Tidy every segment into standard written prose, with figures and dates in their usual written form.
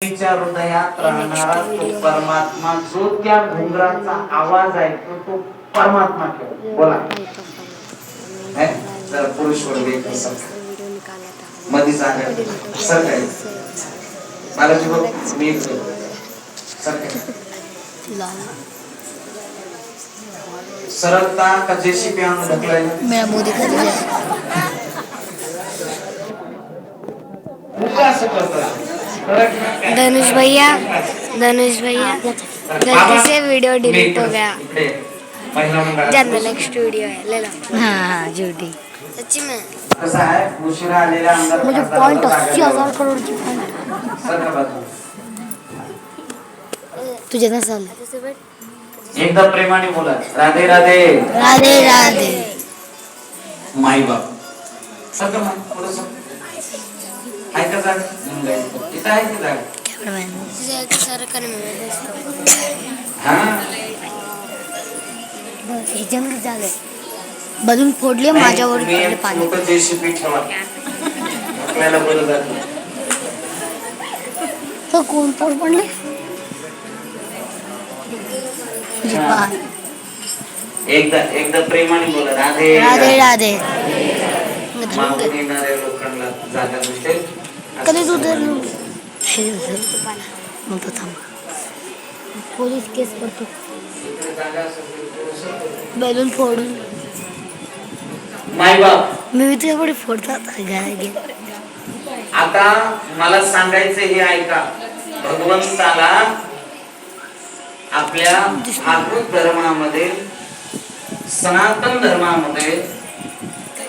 हृदयात राहणारा तो परमात्मा, जो त्या घुंगराचा आवाज ऐकतो तो परमात्मा केवळ. बोला जरा पुरुष वर्ग मध्ये जाणार सर काय मला बघ मी सर सरळता का जेसीबी आणून ढकलायला मेरा मोदी का धनुष भैया गलती से वीडियो डिलीट हो गया। जनरल नेक्स्ट वीडियो है, ले लो। हाँ झूठी सच्ची में। कसं आहे उशिरा आलेल्या आमदार मुझे पॉइंट 80,000 करोड़ की पॉइंट तुझे ना साल एकदा प्रेमाने बोला राधे राधे राधे राधे माई बाप सगळं माई थोडंसं आहे का जाग इथं आहे की जाग हे जंगल झालंय बलून फोडले माझ्यावर पाणी जेसीबी ठेवा आपल्याला बरं जात तो कोण पडले एकदा प्रेमाने बोला राधे राधे राधे मागून येणाऱ्या लोकांना जागा भेटेल कधी तू तर म्हणतो थांब पोलीस केस करतो बलून फोडून माय बाप मी तुझ्या पुढे फोडतात घे आता मला सांगायचं हे ऐका भगवंताला आपल्या भागवत धर्मामध्ये सनातन धर्मामध्ये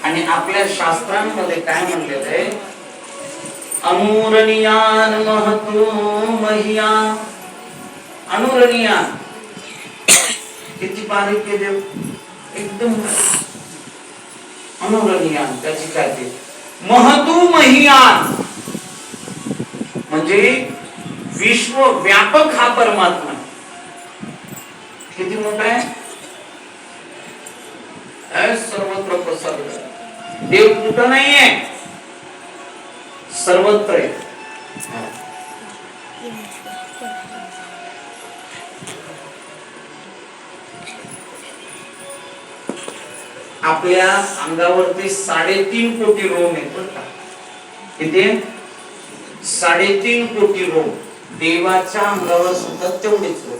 आणि आपल्या शास्त्रांमध्ये काय म्हणलेलं आहे अनुरणीयान महतो मह्यान अनुरणीयान किती बारीक केले एकदम अनुरणीयान त्याची काय ते महतो मह्यान म्हणजे विश्व व्यापक हा परमात्मा किती मोठा आहे सर्वत्र पसरला देव कुठं नाहीये सर्वत्र आहे आपल्या अंगावरती 3.5 कोटी रोम आहेत बरं का किती 3.5 कोटी रोम देवाच्या अंगावर सुद्धा तेवढेच रोम